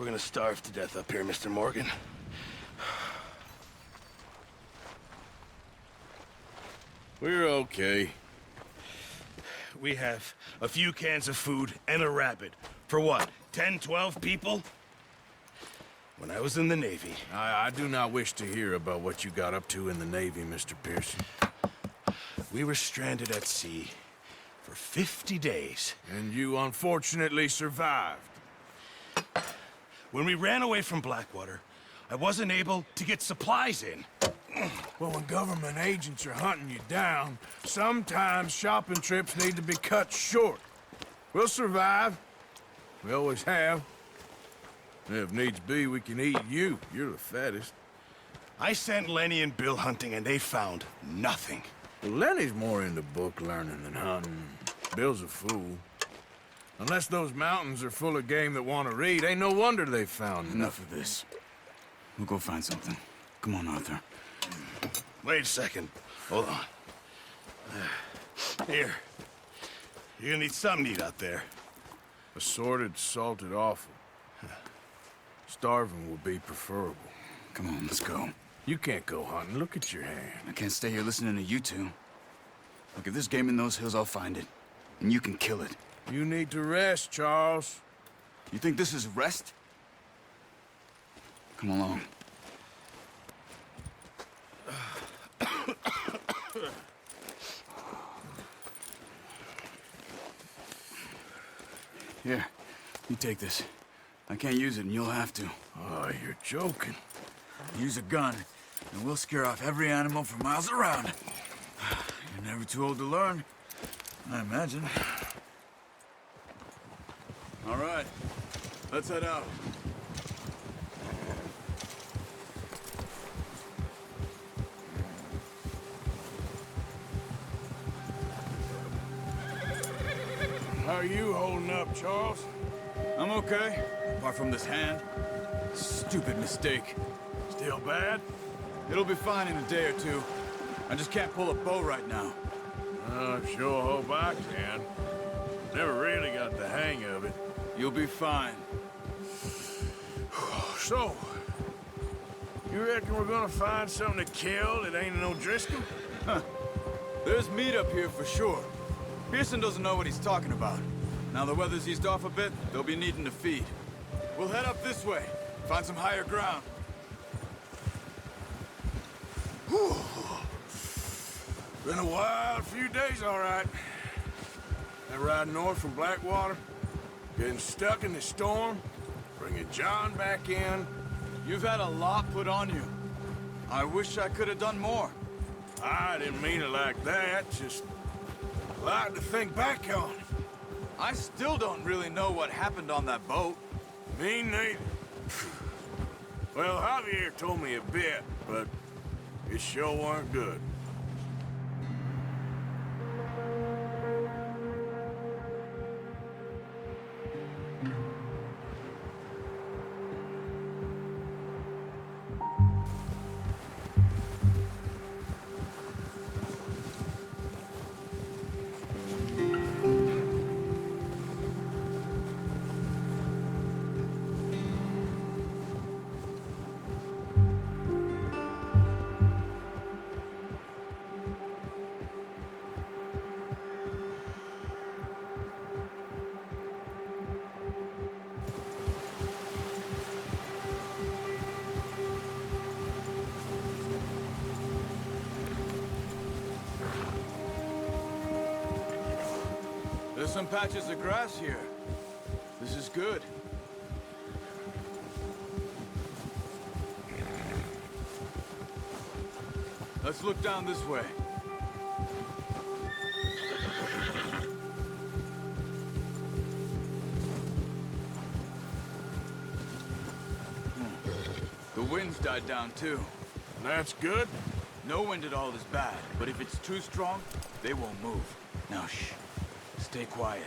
We're gonna starve to death up here, Mr. Morgan. We're okay. We have a few cans of food and a rabbit. For what, 10, 12 people? When I was in the Navy... I do not wish to hear about what you got up to in the Navy, Mr. Pearson. We were stranded at sea for 50 days. And you unfortunately survived. When we ran away from Blackwater, I wasn't able to get supplies in. Well, when government agents are hunting you down, sometimes shopping trips need to be cut short. We'll survive. We always have. And if needs be, we can eat you. You're the fattest. I sent Lenny and Bill hunting, and they found nothing. Well, Lenny's more into book learning than hunting. Bill's a fool. Unless those mountains are full of game that want to read, ain't no wonder they found Enough of this. We'll go find something. Come on, Arthur. Wait a second. Hold on. Here. You're gonna need something to eat out there. Assorted, salted offal. Starving would be preferable. Come on, let's go. You can't go hunting. Look at your hand. I can't stay here listening to you two. Look, if there's game in those hills, I'll find it. And you can kill it. You need to rest, Charles. You think this is rest? Come along. Here, you take this. I can't use it, and you'll have to. Oh, you're joking. Use a gun, and we'll scare off every animal for miles around. You're never too old to learn, I imagine. All right, let's head out. How are you holding up, Charles? I'm okay, apart from this hand. Stupid mistake. Still bad? It'll be fine in a day or two. I just can't pull a bow right now. I sure hope I can. Never really got the hang of it. You'll be fine. So, you reckon we're gonna find something to kill that ain't no Driscoll? There's meat up here for sure. Pearson doesn't know what he's talking about. Now the weather's eased off a bit, they'll be needing to feed. We'll head up this way, find some higher ground. Whew. Been a wild few days, all right. That ride north from Blackwater, getting stuck in the storm, bringing John back in. You've had a lot put on you. I wish I could have done more. I didn't mean it like that, just a lot to think back on. I still don't really know what happened on that boat. Me neither. Well, Javier told me a bit, but it sure weren't good. There's some patches of grass here. This is good. Let's look down this way. The wind's died down too. That's good. No wind at all is bad, but if it's too strong, they won't move. Now shh. Stay quiet.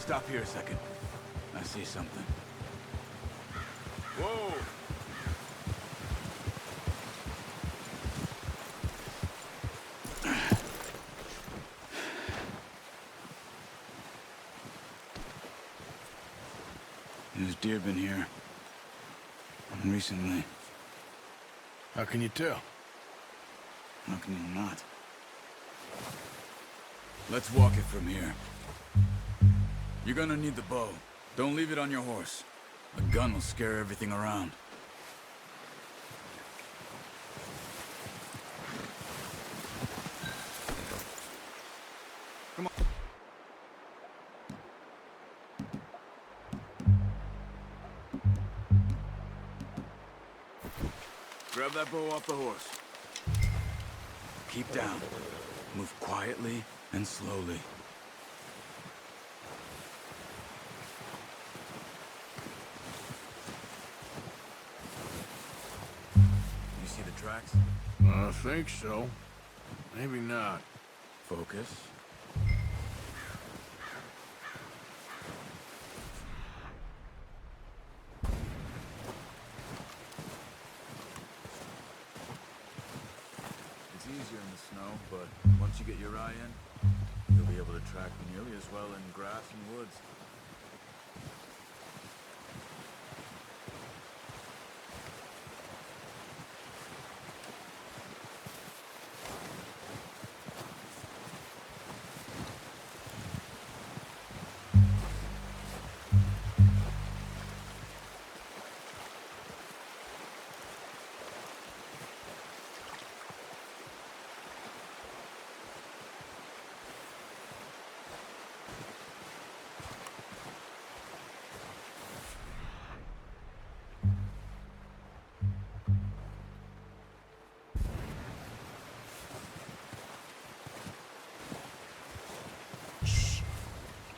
Stop here a second. I see something. Whoa! There's deer been here. Recently. How can you tell? How can you not? Let's walk it from here. You're gonna need the bow. Don't leave it on your horse. A gun will scare everything around. Come on. Grab that bow off the horse. Keep down. Move quietly and slowly. You see the tracks? I think so. Maybe not. Focus. It's easier in the snow, but once you get your eye in, you'll be able to track nearly as well in grass and woods.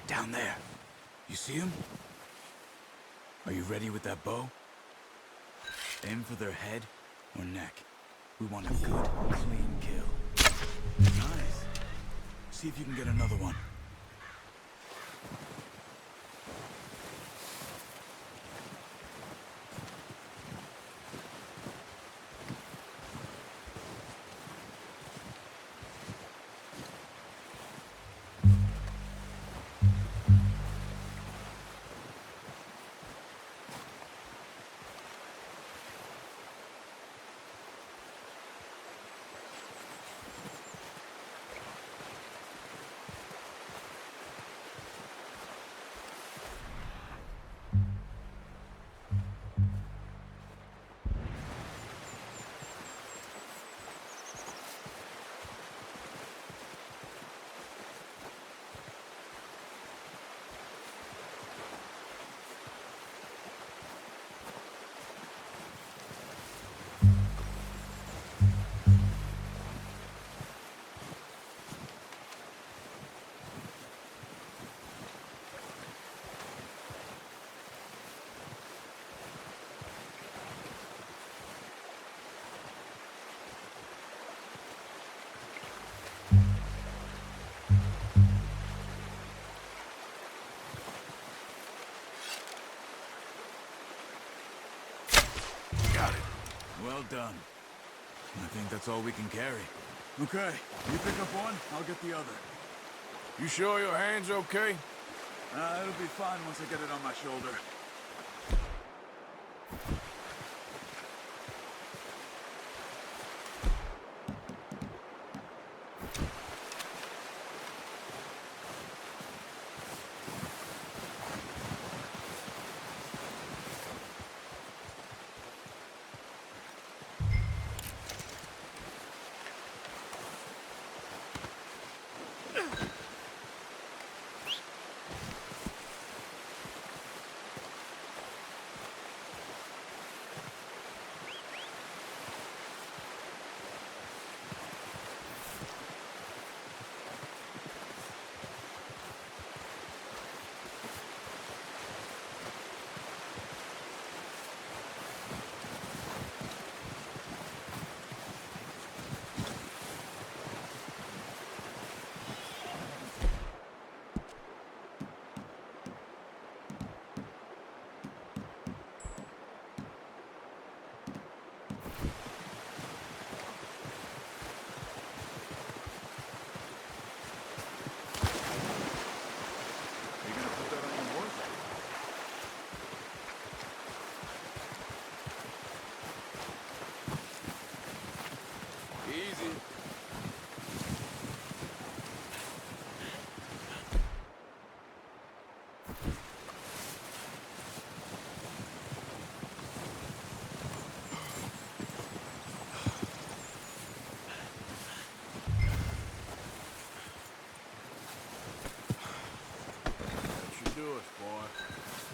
Down there. You see him? Are you ready with that bow? Aim for their head or neck. We want a good, clean kill. Nice. See if you can get another one. Got it. Well done. I think that's all we can carry. Okay, you pick up one, I'll get the other. You sure your hand's okay? It'll be fine once I get it on my shoulder.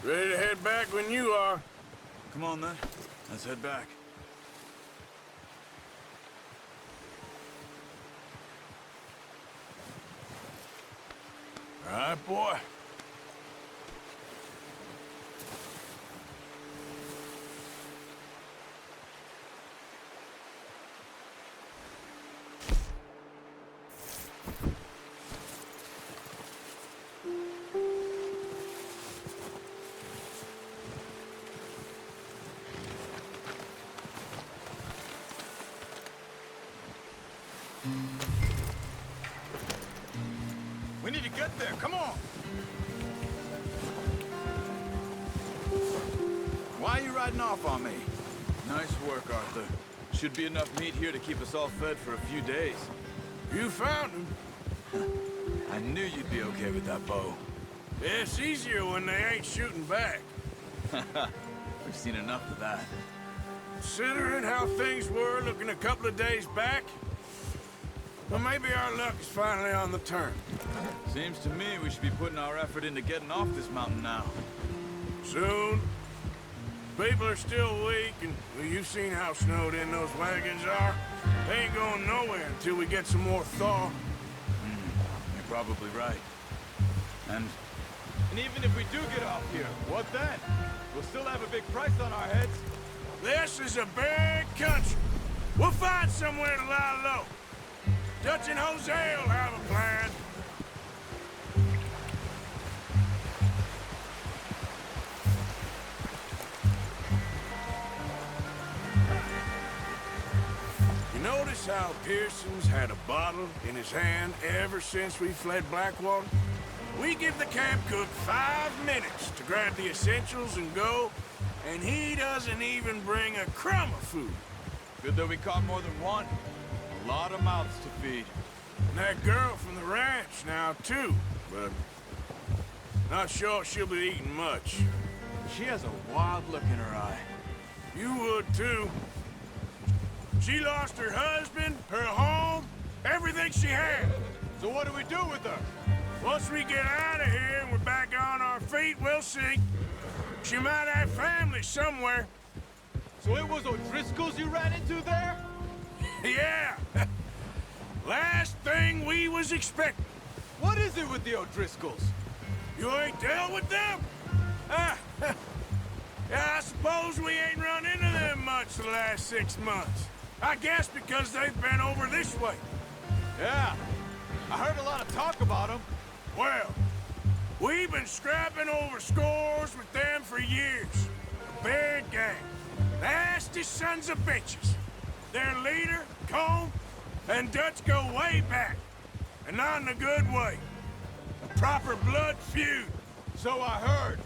Ready to head back when you are. Come on, then. Let's head back. All right, boy. We need to get there. Come on. Why are you riding off on me? Nice work, Arthur. Should be enough meat here to keep us all fed for a few days. You found him. I knew you'd be okay with that bow. It's easier when they ain't shooting back. We've seen enough of that. Considering how things were looking a couple of days back, well, maybe our luck is finally on the turn. Seems to me we should be putting our effort into getting off this mountain now. Soon. People are still weak, and well, you've seen how snowed in those wagons are. They ain't going nowhere until we get some more thaw. You're probably right. And even if we do get off here, what then? We'll still have a big price on our heads. This is a big country. We'll find somewhere to lie low. Dutch and Hosea will have a plan. You notice how Pearson's had a bottle in his hand ever since we fled Blackwater? We give the camp cook 5 minutes to grab the essentials and go, and he doesn't even bring a crumb of food. Good that we caught more than one. A lot of mouths to feed. And that girl from the ranch now, too, but not sure she'll be eating much. She has a wild look in her eye. You would, too. She lost her husband, her home, everything she had. So what do we do with her? Once we get out of here and we're back on our feet, we'll see. She might have family somewhere. So it was O'Driscoll's you ran into there? Yeah. Last thing we was expecting. What is it with the O'Driscolls? You ain't dealt with them? Ah, yeah, I suppose we ain't run into them much the last 6 months. I guess because they've been over this way. Yeah, I heard a lot of talk about them. Well, we've been scrapping over scores with them for years. A big gang. Nasty sons of bitches. Their leader, Cone, and Dutch go way back. And not in a good way. A proper blood feud. So I heard.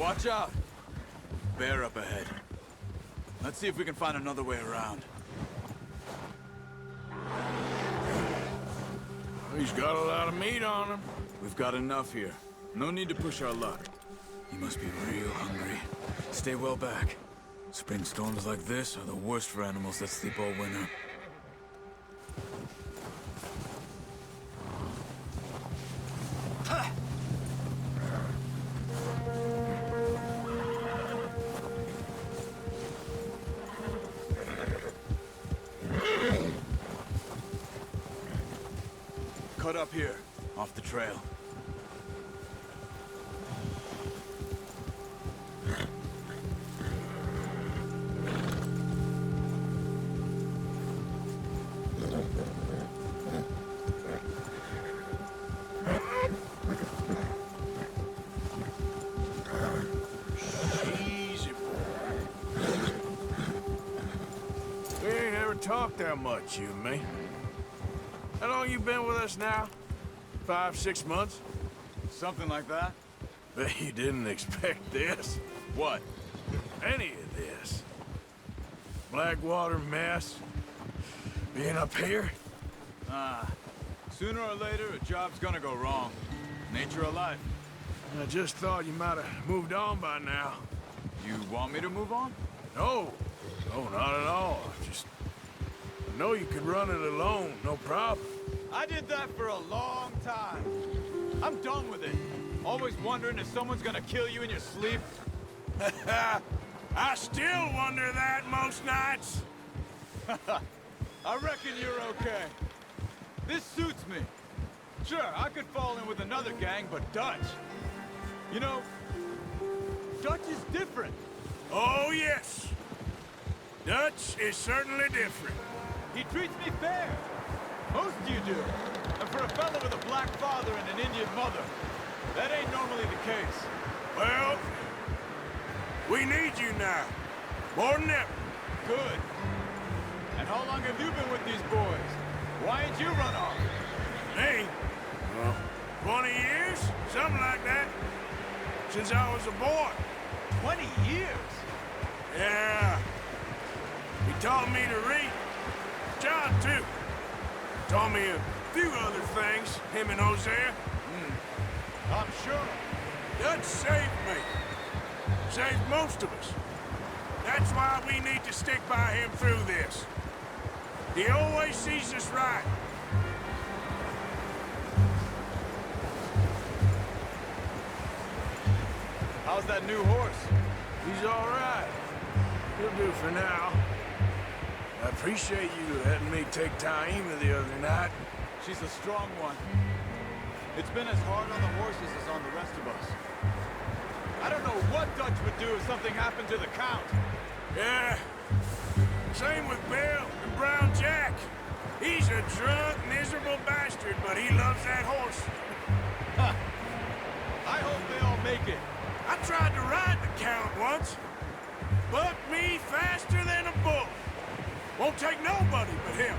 Watch out! Bear up ahead. Let's see if we can find another way around. He's got a lot of meat on him. We've got enough here. No need to push our luck. You must be real hungry. Stay well back. Spring storms like this are the worst for animals that sleep all winter. Cut up here, off the trail. Easy, boy. We ain't ever talked that much, you and me. How long you been with us now? 5, 6 months? Something like that? Bet you didn't expect this. What? Any of this. Blackwater mess. Being up here. Sooner or later, a job's gonna go wrong. Nature of life. I just thought you might have moved on by now. You want me to move on? No. No, not at all. I know you could run it alone, no problem. I did that for a long time. I'm done with it. Always wondering if someone's gonna kill you in your sleep. I still wonder that most nights. I reckon you're okay. This suits me. Sure, I could fall in with another gang, but Dutch... You know, Dutch is different. Oh, yes. Dutch is certainly different. He treats me fair. Most of you do. And for a fellow with a black father and an Indian mother, that ain't normally the case. Well, we need you now. More than ever. Good. And how long have you been with these boys? Why ain't you run off? Me? Well, 20 years? Something like that. Since I was a boy. 20 years? Yeah. He taught me to read. John, too. Taught me a few other things, him and Hosea. I'm sure. Dutch saved me. Saved most of us. That's why we need to stick by him through this. He always sees us right. How's that new horse? He's all right. He'll do for now. I appreciate you letting me take Taima the other night. She's a strong one. It's been as hard on the horses as on the rest of us. I don't know what Dutch would do if something happened to the Count. Yeah. Same with Bill and Brown Jack. He's a drunk, miserable bastard, but he loves that horse. I hope they all make it. I tried to ride the Count once. Bucked me faster than a bull. Won't take nobody but him.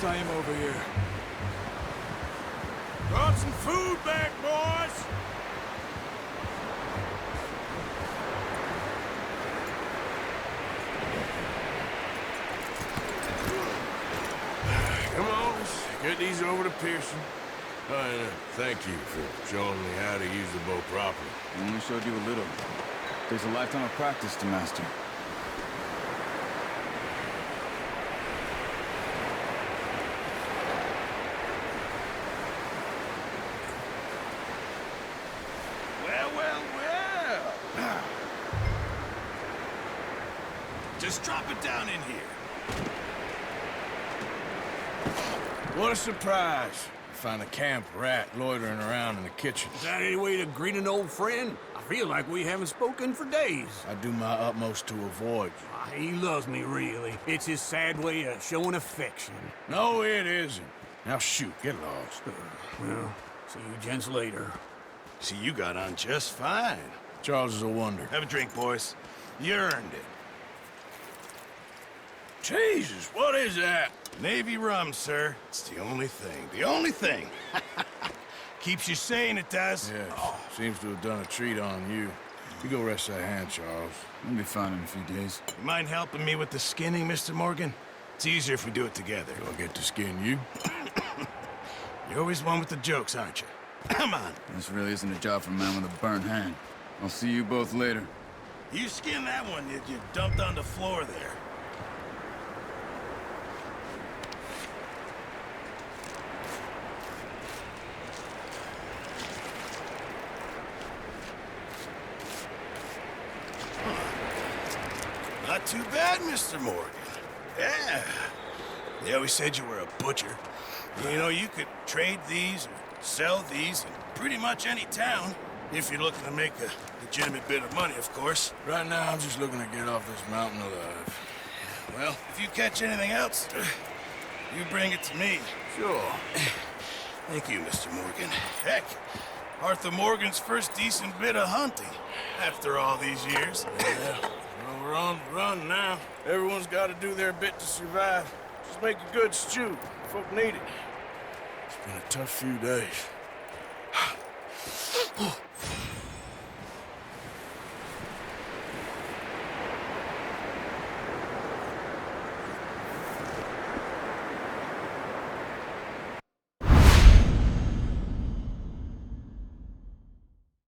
Let's tie him over here. Brought some food back, boys! Come on, let's get these over to Pearson. Thank you for showing me how to use the bow properly. I only showed you a little. There's a lifetime of practice to master. Well, well, well. Just drop it down in here. What a surprise. Find a camp rat loitering around in the kitchen. Is that any way to greet an old friend? I feel like we haven't spoken for days. I do my utmost to avoid you. He loves me, really. It's his sad way of showing affection. No, it isn't. Now shoot, get lost. Well, see you gents later. See, you got on just fine. Charles is a wonder. Have a drink, boys. You earned it. Jesus, what is that? Navy rum, sir. It's the only thing. The only thing. Keeps you sane, it does. Yes, seems to have done a treat on you. You go rest that hand, Charles. I'll be fine in a few days. You mind helping me with the skinning, Mr. Morgan? It's easier if we do it together. Do I get to skin you? You're always one with the jokes, aren't you? Come on. This really isn't a job for a man with a burnt hand. I'll see you both later. You skin that one that you dumped on the floor there. Not too bad, Mr. Morgan. Yeah. They always said you were a butcher. You know, you could trade these or sell these in pretty much any town, if you're looking to make a legitimate bit of money, of course. Right now, I'm just looking to get off this mountain alive. Well, if you catch anything else, you bring it to me. Sure. Thank you, Mr. Morgan. Heck, Arthur Morgan's first decent bit of hunting after all these years. Yeah. Well, we're on the run now. Everyone's got to do their bit to survive. Just make a good stew. Folk need it. It's been a tough few days.